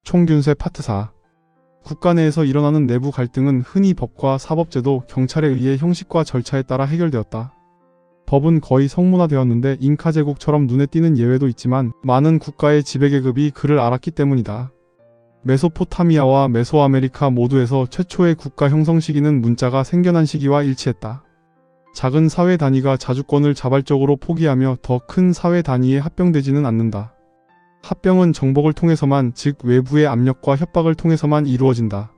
총균세 파트 4. 국가 내에서 일어나는 내부 갈등은 흔히 법과 사법제도, 경찰에 의해 형식과 절차에 따라 해결되었다. 법은 거의 성문화되었는데 잉카 제국처럼 눈에 띄는 예외도 있지만 많은 국가의 지배계급이 그를 알았기 때문이다. 메소포타미아와 메소아메리카 모두에서 최초의 국가 형성 시기는 문자가 생겨난 시기와 일치했다. 작은 사회 단위가 자주권을 자발적으로 포기하며 더 큰 사회 단위에 합병되지는 않는다. 합병은 정복을 통해서만, 즉 외부의 압력과 협박을 통해서만 이루어진다.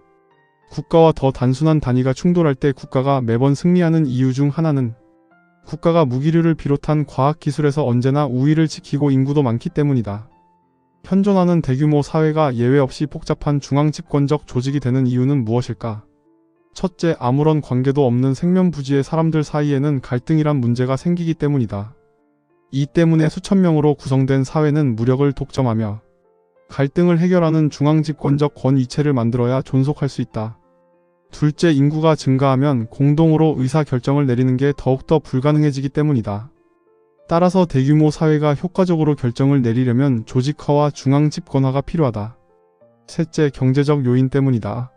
국가와 더 단순한 단위가 충돌할 때 국가가 매번 승리하는 이유 중 하나는 국가가 무기류를 비롯한 과학기술에서 언제나 우위를 지키고 인구도 많기 때문이다. 현존하는 대규모 사회가 예외 없이 복잡한 중앙집권적 조직이 되는 이유는 무엇일까? 첫째, 아무런 관계도 없는 생면부지의 사람들 사이에는 갈등이란 문제가 생기기 때문이다. 이 때문에 수천 명으로 구성된 사회는 무력을 독점하며 갈등을 해결하는 중앙집권적 권위체를 만들어야 존속할 수 있다. 둘째, 인구가 증가하면 공동으로 의사결정을 내리는 게 더욱더 불가능해지기 때문이다. 따라서 대규모 사회가 효과적으로 결정을 내리려면 조직화와 중앙집권화가 필요하다. 셋째, 경제적 요인 때문이다.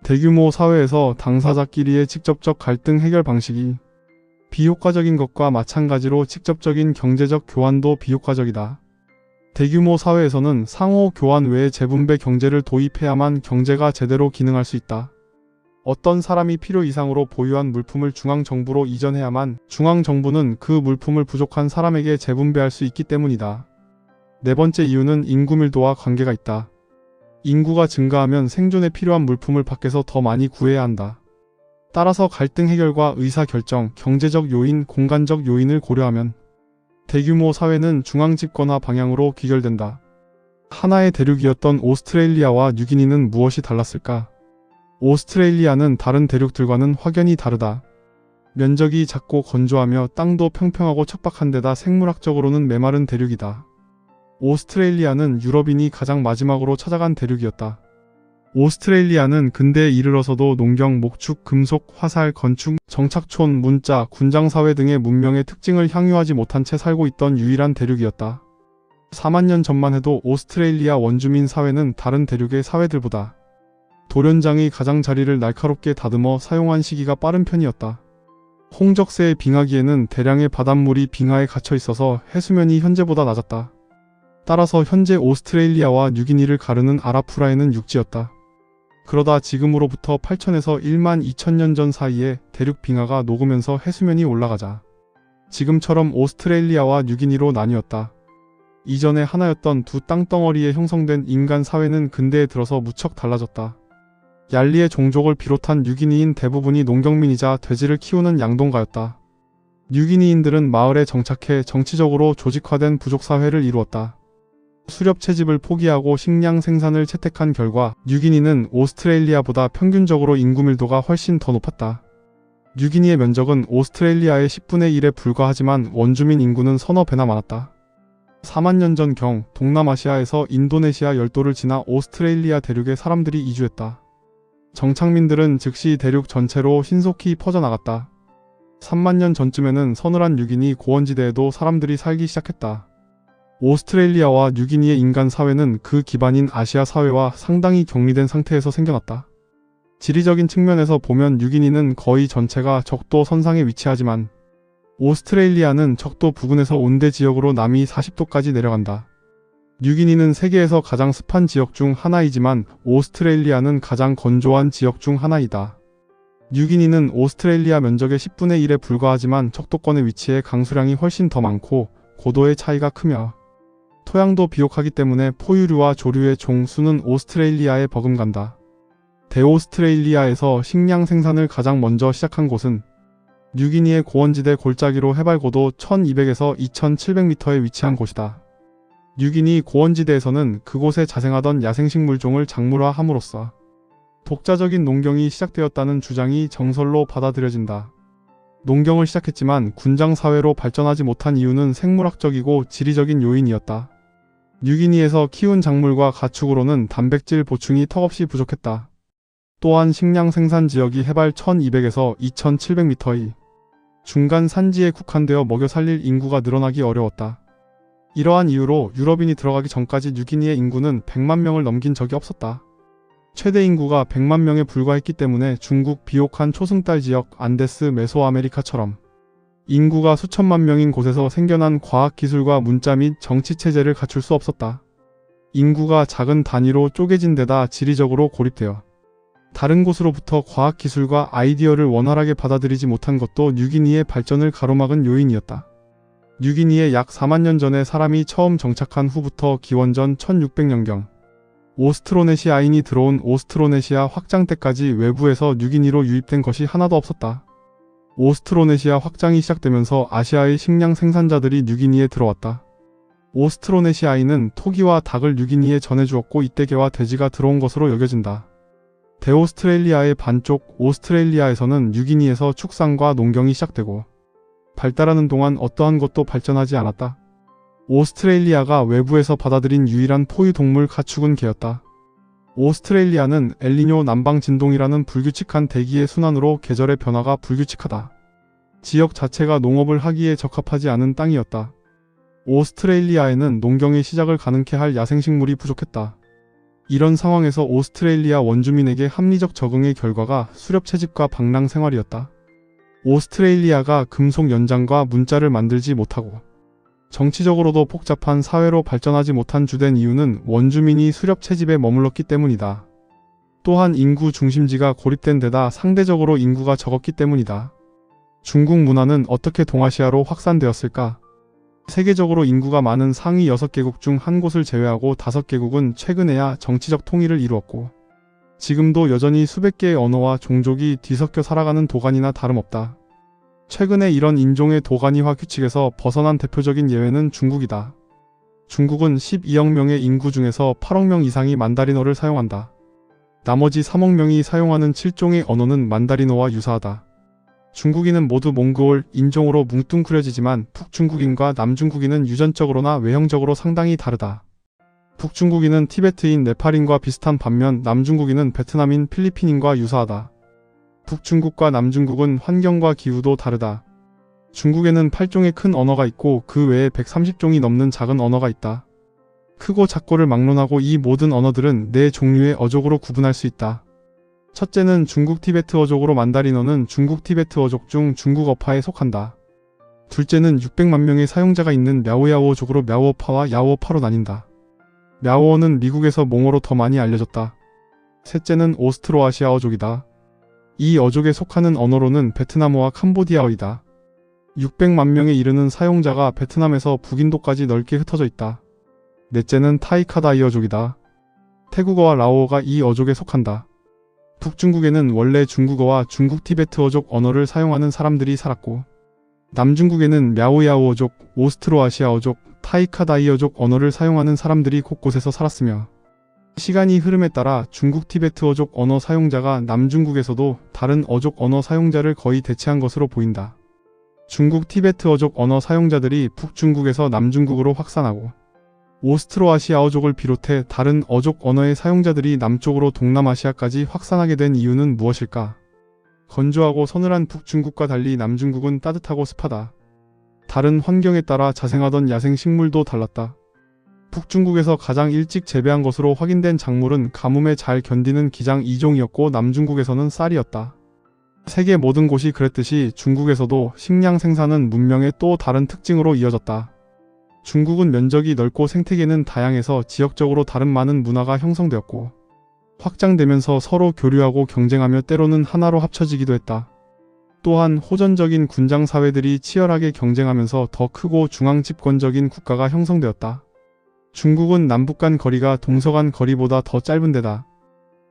대규모 사회에서 당사자끼리의 직접적 갈등 해결 방식이 비효과적인 것과 마찬가지로 직접적인 경제적 교환도 비효과적이다. 대규모 사회에서는 상호 교환 외에 재분배 경제를 도입해야만 경제가 제대로 기능할 수 있다. 어떤 사람이 필요 이상으로 보유한 물품을 중앙정부로 이전해야만 중앙정부는 그 물품을 부족한 사람에게 재분배할 수 있기 때문이다. 네 번째 이유는 인구 밀도와 관계가 있다. 인구가 증가하면 생존에 필요한 물품을 밖에서 더 많이 구해야 한다. 따라서 갈등 해결과 의사결정, 경제적 요인, 공간적 요인을 고려하면 대규모 사회는 중앙집권화 방향으로 귀결된다. 하나의 대륙이었던 오스트레일리아와 뉴기니는 무엇이 달랐을까? 오스트레일리아는 다른 대륙들과는 확연히 다르다. 면적이 작고 건조하며 땅도 평평하고 척박한 데다 생물학적으로는 메마른 대륙이다. 오스트레일리아는 유럽인이 가장 마지막으로 찾아간 대륙이었다. 오스트레일리아는 근대에 이르러서도 농경, 목축, 금속, 화살, 건축, 정착촌, 문자, 군장사회 등의 문명의 특징을 향유하지 못한 채 살고 있던 유일한 대륙이었다. 4만 년 전만 해도 오스트레일리아 원주민 사회는 다른 대륙의 사회들보다 돌연장이 가장 자리를 날카롭게 다듬어 사용한 시기가 빠른 편이었다. 홍적세의 빙하기에는 대량의 바닷물이 빙하에 갇혀 있어서 해수면이 현재보다 낮았다. 따라서 현재 오스트레일리아와 뉴기니를 가르는 아라푸라에는 육지였다. 그러다 지금으로부터 8천에서 1만 2천년 전 사이에 대륙 빙하가 녹으면서 해수면이 올라가자 지금처럼 오스트레일리아와 뉴기니로 나뉘었다. 이전에 하나였던 두 땅덩어리에 형성된 인간 사회는 근대에 들어서 무척 달라졌다. 얄리의 종족을 비롯한 뉴기니인 대부분이 농경민이자 돼지를 키우는 양동가였다. 뉴기니인들은 마을에 정착해 정치적으로 조직화된 부족사회를 이루었다. 수렵 채집을 포기하고 식량 생산을 채택한 결과 뉴기니는 오스트레일리아보다 평균적으로 인구 밀도가 훨씬 더 높았다. 뉴기니의 면적은 오스트레일리아의 10분의 1에 불과하지만 원주민 인구는 서너 배나 많았다. 4만 년 전경 동남아시아에서 인도네시아 열도를 지나 오스트레일리아 대륙에 사람들이 이주했다. 정착민들은 즉시 대륙 전체로 신속히 퍼져나갔다. 3만 년 전쯤에는 서늘한 뉴기니 고원지대에도 사람들이 살기 시작했다. 오스트레일리아와 뉴기니의 인간 사회는 그 기반인 아시아 사회와 상당히 격리된 상태에서 생겨났다. 지리적인 측면에서 보면 뉴기니는 거의 전체가 적도 선상에 위치하지만 오스트레일리아는 적도 부근에서 온대 지역으로 남이 40도까지 내려간다. 뉴기니는 세계에서 가장 습한 지역 중 하나이지만 오스트레일리아는 가장 건조한 지역 중 하나이다. 뉴기니는 오스트레일리아 면적의 10분의 1에 불과하지만 적도권에 위치해 강수량이 훨씬 더 많고 고도의 차이가 크며 토양도 비옥하기 때문에 포유류와 조류의 종수는 오스트레일리아에 버금간다. 대오스트레일리아에서 식량 생산을 가장 먼저 시작한 곳은 뉴기니의 고원지대 골짜기로 해발 고도 1200에서 2700m에 위치한 곳이다. 뉴기니 고원지대에서는 그곳에 자생하던 야생식물종을 작물화함으로써 독자적인 농경이 시작되었다는 주장이 정설로 받아들여진다. 농경을 시작했지만 군장사회로 발전하지 못한 이유는 생물학적이고 지리적인 요인이었다. 뉴기니에서 키운 작물과 가축으로는 단백질 보충이 턱없이 부족했다. 또한 식량 생산 지역이 해발 1200에서 2700m의 중간 산지에 국한되어 먹여 살릴 인구가 늘어나기 어려웠다. 이러한 이유로 유럽인이 들어가기 전까지 뉴기니의 인구는 100만 명을 넘긴 적이 없었다. 최대 인구가 100만 명에 불과했기 때문에 중국 비옥한 초승달 지역 안데스 메소아메리카처럼 인구가 수천만 명인 곳에서 생겨난 과학기술과 문자 및 정치체제를 갖출 수 없었다. 인구가 작은 단위로 쪼개진 데다 지리적으로 고립되어 다른 곳으로부터 과학기술과 아이디어를 원활하게 받아들이지 못한 것도 뉴기니의 발전을 가로막은 요인이었다. 뉴기니에 약 4만 년 전에 사람이 처음 정착한 후부터 기원전 1600년경 오스트로네시아인이 들어온 오스트로네시아 확장 때까지 외부에서 뉴기니로 유입된 것이 하나도 없었다. 오스트로네시아 확장이 시작되면서 아시아의 식량 생산자들이 뉴기니에 들어왔다. 오스트로네시아인은 토기와 닭을 뉴기니에 전해주었고 이때 개와 돼지가 들어온 것으로 여겨진다. 대오스트레일리아의 반쪽 오스트레일리아에서는 뉴기니에서 축산과 농경이 시작되고 발달하는 동안 어떠한 것도 발전하지 않았다. 오스트레일리아가 외부에서 받아들인 유일한 포유동물 가축은 개였다. 오스트레일리아는 엘니뇨 남방 진동이라는 불규칙한 대기의 순환으로 계절의 변화가 불규칙하다. 지역 자체가 농업을 하기에 적합하지 않은 땅이었다. 오스트레일리아에는 농경의 시작을 가능케 할 야생식물이 부족했다. 이런 상황에서 오스트레일리아 원주민에게 합리적 적응의 결과가 수렵 채집과 방랑 생활이었다. 오스트레일리아가 금속 연장과 문자를 만들지 못하고 정치적으로도 복잡한 사회로 발전하지 못한 주된 이유는 원주민이 수렵 채집에 머물렀기 때문이다. 또한 인구 중심지가 고립된 데다 상대적으로 인구가 적었기 때문이다. 중국 문화는 어떻게 동아시아로 확산되었을까? 세계적으로 인구가 많은 상위 6개국 중 한 곳을 제외하고 5개국은 최근에야 정치적 통일을 이루었고 지금도 여전히 수백 개의 언어와 종족이 뒤섞여 살아가는 도가니나 다름없다. 최근에 이런 인종의 도가니화 규칙에서 벗어난 대표적인 예외는 중국이다. 중국은 12억 명의 인구 중에서 8억 명 이상이 만다린어를 사용한다. 나머지 3억 명이 사용하는 7종의 언어는 만다린어와 유사하다. 중국인은 모두 몽고올 인종으로 뭉뚱그려지지만 북중국인과 남중국인은 유전적으로나 외형적으로 상당히 다르다. 북중국인은 티베트인 네팔인과 비슷한 반면 남중국인은 베트남인 필리핀인과 유사하다. 북중국과 남중국은 환경과 기후도 다르다. 중국에는 8종의 큰 언어가 있고 그 외에 130종이 넘는 작은 언어가 있다. 크고 작고를 막론하고 이 모든 언어들은 4종류의 어족으로 구분할 수 있다. 첫째는 중국 티베트 어족으로 만다린어는 중국 티베트 어족 중 중국 어파에 속한다. 둘째는 600만 명의 사용자가 있는 мя오야오족으로 мя오어파와 야오어파로 나뉜다. мя오어는 미국에서 몽어로 더 많이 알려졌다. 셋째는 오스트로아시아어족이다. 이 어족에 속하는 언어로는 베트남어와 캄보디아어이다. 600만 명에 이르는 사용자가 베트남에서 북인도까지 넓게 흩어져 있다. 넷째는 타이카다이어족이다. 태국어와 라오어가 이 어족에 속한다. 북중국에는 원래 중국어와 중국 티베트어족 언어를 사용하는 사람들이 살았고 남중국에는 мя오야오어족, 오스트로아시아어족, 타이카다이어족 언어를 사용하는 사람들이 곳곳에서 살았으며 시간이 흐름에 따라 중국 티베트어족 언어 사용자가 남중국에서도 다른 어족 언어 사용자를 거의 대체한 것으로 보인다. 중국 티베트어족 언어 사용자들이 북중국에서 남중국으로 확산하고 오스트로아시아어족을 비롯해 다른 어족 언어의 사용자들이 남쪽으로 동남아시아까지 확산하게 된 이유는 무엇일까? 건조하고 서늘한 북중국과 달리 남중국은 따뜻하고 습하다. 다른 환경에 따라 자생하던 야생 식물도 달랐다. 북중국에서 가장 일찍 재배한 것으로 확인된 작물은 가뭄에 잘 견디는 기장 2종이었고 남중국에서는 쌀이었다. 세계 모든 곳이 그랬듯이 중국에서도 식량 생산은 문명의 또 다른 특징으로 이어졌다. 중국은 면적이 넓고 생태계는 다양해서 지역적으로 다른 많은 문화가 형성되었고 확장되면서 서로 교류하고 경쟁하며 때로는 하나로 합쳐지기도 했다. 또한 호전적인 군장 사회들이 치열하게 경쟁하면서 더 크고 중앙 집권적인 국가가 형성되었다. 중국은 남북 간 거리가 동서 간 거리보다 더 짧은 데다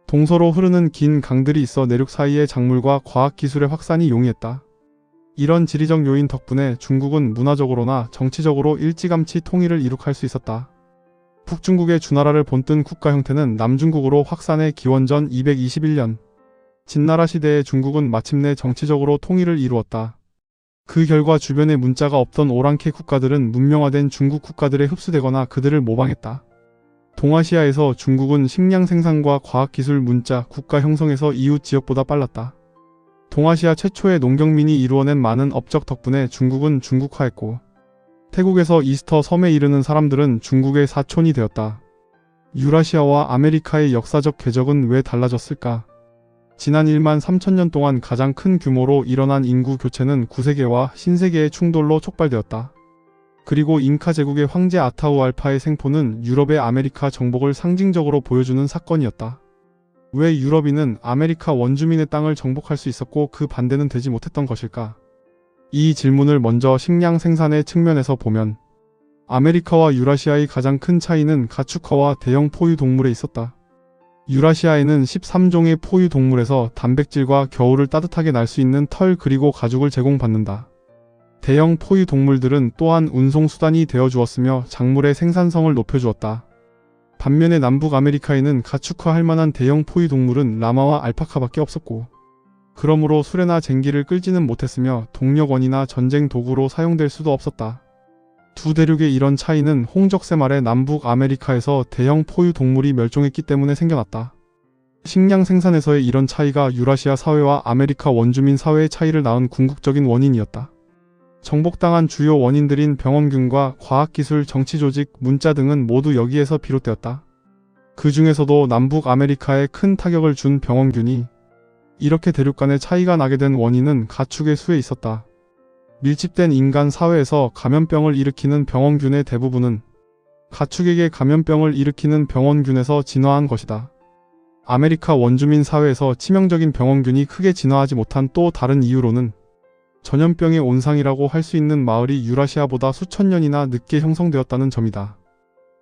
동서로 흐르는 긴 강들이 있어 내륙 사이의 작물과 과학기술의 확산이 용이했다. 이런 지리적 요인 덕분에 중국은 문화적으로나 정치적으로 일찌감치 통일을 이룩할 수 있었다. 북중국의 주나라를 본뜬 국가 형태는 남중국으로 확산해 기원전 221년 진나라 시대의 중국은 마침내 정치적으로 통일을 이루었다. 그 결과 주변에 문자가 없던 오랑캐 국가들은 문명화된 중국 국가들에 흡수되거나 그들을 모방했다. 동아시아에서 중국은 식량 생산과 과학기술, 문자, 국가 형성에서 이웃 지역보다 빨랐다. 동아시아 최초의 농경민이 이루어낸 많은 업적 덕분에 중국은 중국화했고 태국에서 이스터 섬에 이르는 사람들은 중국의 사촌이 되었다. 유라시아와 아메리카의 역사적 궤적은 왜 달라졌을까? 지난 1만 3천년 동안 가장 큰 규모로 일어난 인구 교체는 구세계와 신세계의 충돌로 촉발되었다. 그리고 잉카 제국의 황제 아타우알파의 생포는 유럽의 아메리카 정복을 상징적으로 보여주는 사건이었다. 왜 유럽인은 아메리카 원주민의 땅을 정복할 수 있었고 그 반대는 되지 못했던 것일까? 이 질문을 먼저 식량 생산의 측면에서 보면 아메리카와 유라시아의 가장 큰 차이는 가축화와 대형 포유 동물에 있었다. 유라시아에는 13종의 포유 동물에서 단백질과 겨울을 따뜻하게 날 수 있는 털 그리고 가죽을 제공받는다. 대형 포유 동물들은 또한 운송수단이 되어 주었으며 작물의 생산성을 높여주었다. 반면에 남북 아메리카에는 가축화할 만한 대형 포유 동물은 라마와 알파카밖에 없었고 그러므로 수레나 쟁기를 끌지는 못했으며 동력원이나 전쟁 도구로 사용될 수도 없었다. 두 대륙의 이런 차이는 홍적세 말에 남북 아메리카에서 대형 포유 동물이 멸종했기 때문에 생겨났다. 식량 생산에서의 이런 차이가 유라시아 사회와 아메리카 원주민 사회의 차이를 낳은 궁극적인 원인이었다. 정복당한 주요 원인들인 병원균과 과학기술, 정치조직, 문자 등은 모두 여기에서 비롯되었다. 그 중에서도 남북 아메리카에 큰 타격을 준 병원균이 이렇게 대륙 간의 차이가 나게 된 원인은 가축의 수에 있었다. 밀집된 인간 사회에서 감염병을 일으키는 병원균의 대부분은 가축에게 감염병을 일으키는 병원균에서 진화한 것이다. 아메리카 원주민 사회에서 치명적인 병원균이 크게 진화하지 못한 또 다른 이유로는 전염병의 온상이라고 할 수 있는 마을이 유라시아보다 수천 년이나 늦게 형성되었다는 점이다.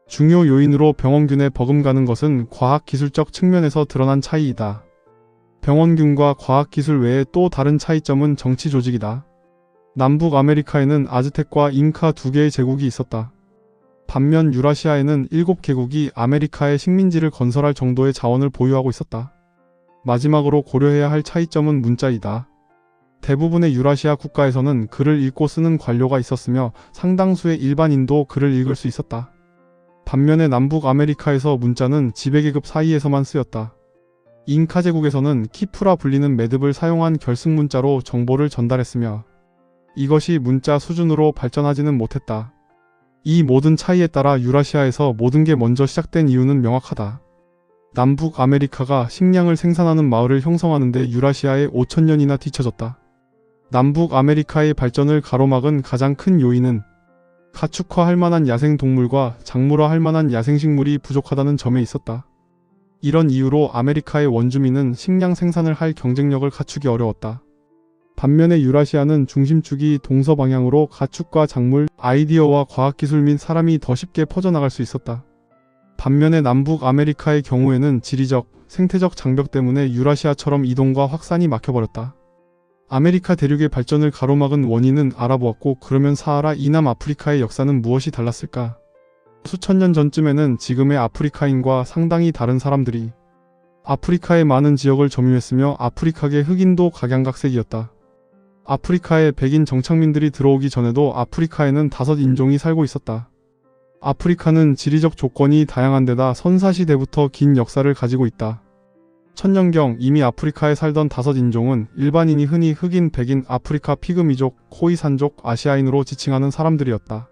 중요 요인으로 병원균에 버금가는 것은 과학기술적 측면에서 드러난 차이이다. 병원균과 과학기술 외에 또 다른 차이점은 정치조직이다. 남북 아메리카에는 아즈텍과 잉카 두 개의 제국이 있었다. 반면 유라시아에는 7개국이 아메리카의 식민지를 건설할 정도의 자원을 보유하고 있었다. 마지막으로 고려해야 할 차이점은 문자이다. 대부분의 유라시아 국가에서는 글을 읽고 쓰는 관료가 있었으며 상당수의 일반인도 글을 읽을 수 있었다. 반면에 남북 아메리카에서 문자는 지배계급 사이에서만 쓰였다. 잉카 제국에서는 키프라 불리는 매듭을 사용한 결승문자로 정보를 전달했으며 이것이 문자 수준으로 발전하지는 못했다. 이 모든 차이에 따라 유라시아에서 모든 게 먼저 시작된 이유는 명확하다. 남북 아메리카가 식량을 생산하는 마을을 형성하는 데 유라시아에 5천년이나 뒤처졌다. 남북 아메리카의 발전을 가로막은 가장 큰 요인은 가축화할 만한 야생동물과 작물화할 만한 야생식물이 부족하다는 점에 있었다. 이런 이유로 아메리카의 원주민은 식량 생산을 할 경쟁력을 갖추기 어려웠다. 반면에 유라시아는 중심축이 동서방향으로 가축과 작물, 아이디어와 과학기술 및 사람이 더 쉽게 퍼져나갈 수 있었다. 반면에 남북 아메리카의 경우에는 지리적, 생태적 장벽 때문에 유라시아처럼 이동과 확산이 막혀버렸다. 아메리카 대륙의 발전을 가로막은 원인은 알아보았고 그러면 사하라 이남 아프리카의 역사는 무엇이 달랐을까? 수천 년 전쯤에는 지금의 아프리카인과 상당히 다른 사람들이 아프리카의 많은 지역을 점유했으며 아프리카계 흑인도 각양각색이었다. 아프리카에 백인 정착민들이 들어오기 전에도 아프리카에는 5인종이 살고 있었다. 아프리카는 지리적 조건이 다양한 데다 선사시대부터 긴 역사를 가지고 있다. 천년경 이미 아프리카에 살던 5인종은 일반인이 흔히 흑인, 백인, 아프리카 피그미족, 코이산족, 아시아인으로 지칭하는 사람들이었다.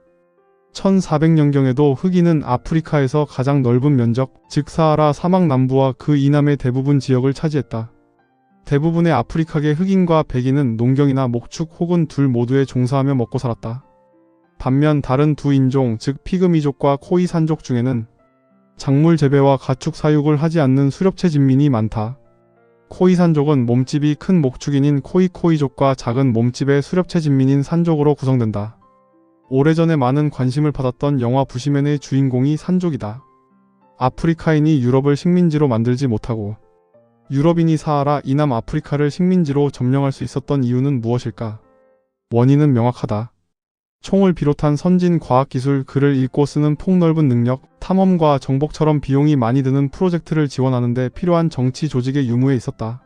1400년경에도 흑인은 아프리카에서 가장 넓은 면적, 즉 사하라 사막 남부와 그 이남의 대부분 지역을 차지했다. 대부분의 아프리카계 흑인과 백인은 농경이나 목축 혹은 둘 모두에 종사하며 먹고 살았다. 반면 다른 두 인종, 즉 피그미족과 코이산족 중에는 작물 재배와 가축 사육을 하지 않는 수렵체 진민이 많다. 코이산족은 몸집이 큰 목축인인 코이족과 작은 몸집의 수렵체 진민인 산족으로 구성된다. 오래전에 많은 관심을 받았던 영화 부시맨의 주인공이 산족이다. 아프리카인이 유럽을 식민지로 만들지 못하고 유럽인이 사하라 이남 아프리카를 식민지로 점령할 수 있었던 이유는 무엇일까? 원인은 명확하다. 총을 비롯한 선진 과학기술, 글을 읽고 쓰는 폭넓은 능력, 탐험과 정복처럼 비용이 많이 드는 프로젝트를 지원하는 데 필요한 정치 조직의 유무에 있었다.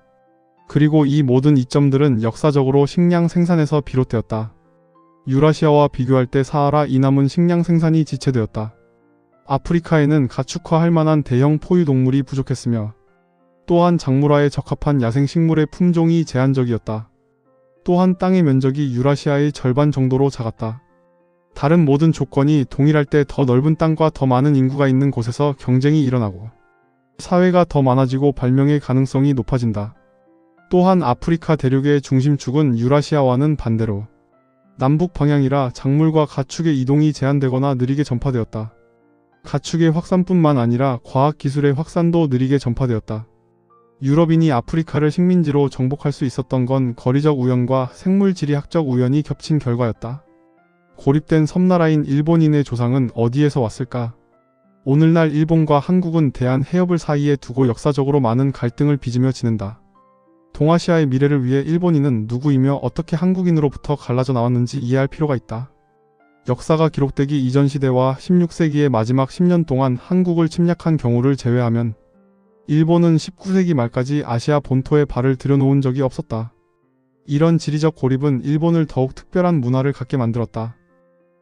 그리고 이 모든 이점들은 역사적으로 식량 생산에서 비롯되었다. 유라시아와 비교할 때 사하라 이남은 식량 생산이 지체되었다. 아프리카에는 가축화할 만한 대형 포유동물이 부족했으며 또한 작물화에 적합한 야생식물의 품종이 제한적이었다. 또한 땅의 면적이 유라시아의 절반 정도로 작았다. 다른 모든 조건이 동일할 때 더 넓은 땅과 더 많은 인구가 있는 곳에서 경쟁이 일어나고 사회가 더 많아지고 발명의 가능성이 높아진다. 또한 아프리카 대륙의 중심축은 유라시아와는 반대로 남북 방향이라 작물과 가축의 이동이 제한되거나 느리게 전파되었다. 가축의 확산뿐만 아니라 과학기술의 확산도 느리게 전파되었다. 유럽인이 아프리카를 식민지로 정복할 수 있었던 건 거리적 우연과 생물지리학적 우연이 겹친 결과였다. 고립된 섬나라인 일본인의 조상은 어디에서 왔을까? 오늘날 일본과 한국은 대한 해협을 사이에 두고 역사적으로 많은 갈등을 빚으며 지낸다. 동아시아의 미래를 위해 일본인은 누구이며 어떻게 한국인으로부터 갈라져 나왔는지 이해할 필요가 있다. 역사가 기록되기 이전 시대와 16세기의 마지막 10년 동안 한국을 침략한 경우를 제외하면 일본은 19세기 말까지 아시아 본토에 발을 들여놓은 적이 없었다. 이런 지리적 고립은 일본을 더욱 특별한 문화를 갖게 만들었다.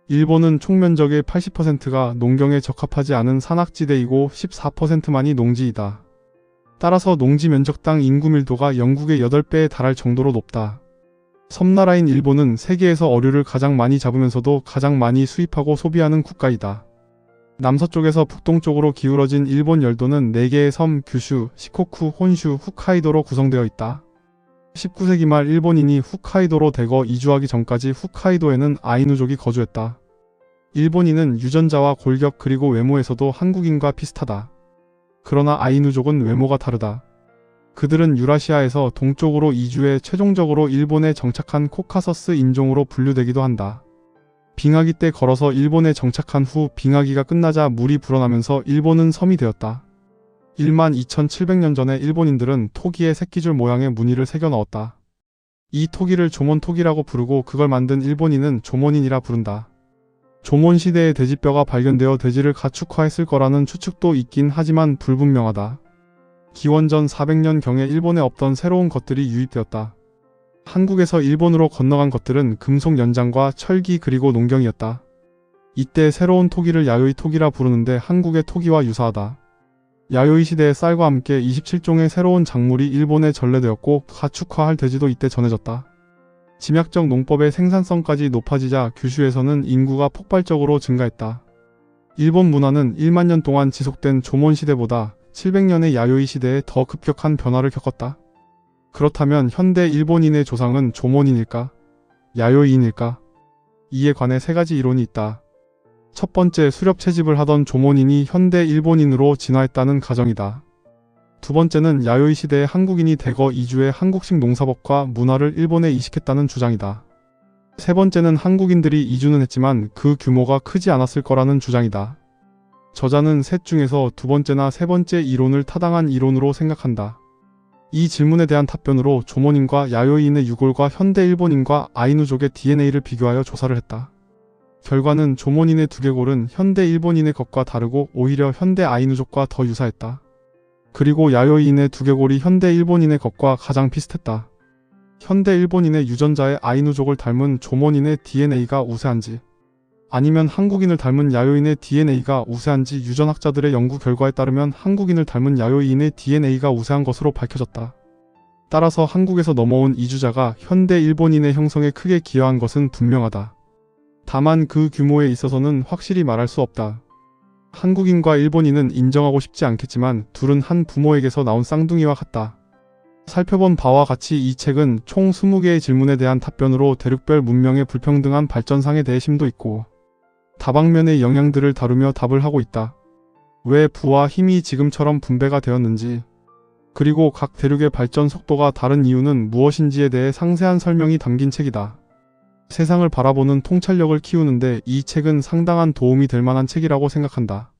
일본은 총면적의 80%가 농경에 적합하지 않은 산악지대이고 14%만이 농지이다. 따라서 농지 면적당 인구 밀도가 영국의 8배에 달할 정도로 높다. 섬나라인 일본은 세계에서 어류를 가장 많이 잡으면서도 가장 많이 수입하고 소비하는 국가이다. 남서쪽에서 북동쪽으로 기울어진 일본 열도는 4개의 섬 규슈, 시코쿠, 혼슈, 홋카이도로 구성되어 있다. 19세기 말 일본인이 홋카이도로 대거 이주하기 전까지 홋카이도에는 아이누족이 거주했다. 일본인은 유전자와 골격 그리고 외모에서도 한국인과 비슷하다. 그러나 아이누족은 외모가 다르다. 그들은 유라시아에서 동쪽으로 이주해 최종적으로 일본에 정착한 코카서스 인종으로 분류되기도 한다. 빙하기 때 걸어서 일본에 정착한 후 빙하기가 끝나자 물이 불어나면서 일본은 섬이 되었다. 12,700년 전에 일본인들은 토기에 새끼줄 모양의 무늬를 새겨 넣었다. 이 토기를 조몬토기라고 부르고 그걸 만든 일본인은 조몬인이라 부른다. 조몬 시대에 돼지뼈가 발견되어 돼지를 가축화했을 거라는 추측도 있긴 하지만 불분명하다. 기원전 400년경에 일본에 없던 새로운 것들이 유입되었다. 한국에서 일본으로 건너간 것들은 금속 연장과 철기 그리고 농경이었다. 이때 새로운 토기를 야요이 토기라 부르는데 한국의 토기와 유사하다. 야요이 시대의 쌀과 함께 27종의 새로운 작물이 일본에 전래되었고 가축화할 돼지도 이때 전해졌다. 집약적 농법의 생산성까지 높아지자 규슈에서는 인구가 폭발적으로 증가했다. 일본 문화는 1만 년 동안 지속된 조몬 시대보다 700년의 야요이 시대에 더 급격한 변화를 겪었다. 그렇다면 현대 일본인의 조상은 조몬인일까? 야요이인일까? 이에 관해 3가지 이론이 있다. 첫 번째, 수렵 채집을 하던 조몬인이 현대 일본인으로 진화했다는 가정이다. 두 번째는 야요이 시대에 한국인이 대거 이주해 한국식 농사법과 문화를 일본에 이식했다는 주장이다. 세 번째는 한국인들이 이주는 했지만 그 규모가 크지 않았을 거라는 주장이다. 저자는 셋 중에서 두 번째나 세 번째 이론을 타당한 이론으로 생각한다. 이 질문에 대한 답변으로 조몬인과 야요이인의 유골과 현대 일본인과 아이누족의 DNA를 비교하여 조사를 했다. 결과는 조몬인의 두개골은 현대 일본인의 것과 다르고 오히려 현대 아이누족과 더 유사했다. 그리고 야요이인의 두개골이 현대 일본인의 것과 가장 비슷했다. 현대 일본인의 유전자의 아이누족을 닮은 조몬인의 DNA가 우세한지 아니면 한국인을 닮은 야요인의 DNA가 우세한지 유전학자들의 연구 결과에 따르면 한국인을 닮은 야요이인의 DNA가 우세한 것으로 밝혀졌다. 따라서 한국에서 넘어온 이주자가 현대 일본인의 형성에 크게 기여한 것은 분명하다. 다만 그 규모에 있어서는 확실히 말할 수 없다. 한국인과 일본인은 인정하고 싶지 않겠지만 둘은 한 부모에게서 나온 쌍둥이와 같다. 살펴본 바와 같이 이 책은 총 20개의 질문에 대한 답변으로 대륙별 문명의 불평등한 발전상에 대해 심도 있고 다방면의 영향들을 다루며 답을 하고 있다. 왜 부와 힘이 지금처럼 분배가 되었는지, 그리고 각 대륙의 발전 속도가 다른 이유는 무엇인지에 대해 상세한 설명이 담긴 책이다. 세상을 바라보는 통찰력을 키우는데 이 책은 상당한 도움이 될 만한 책이라고 생각한다.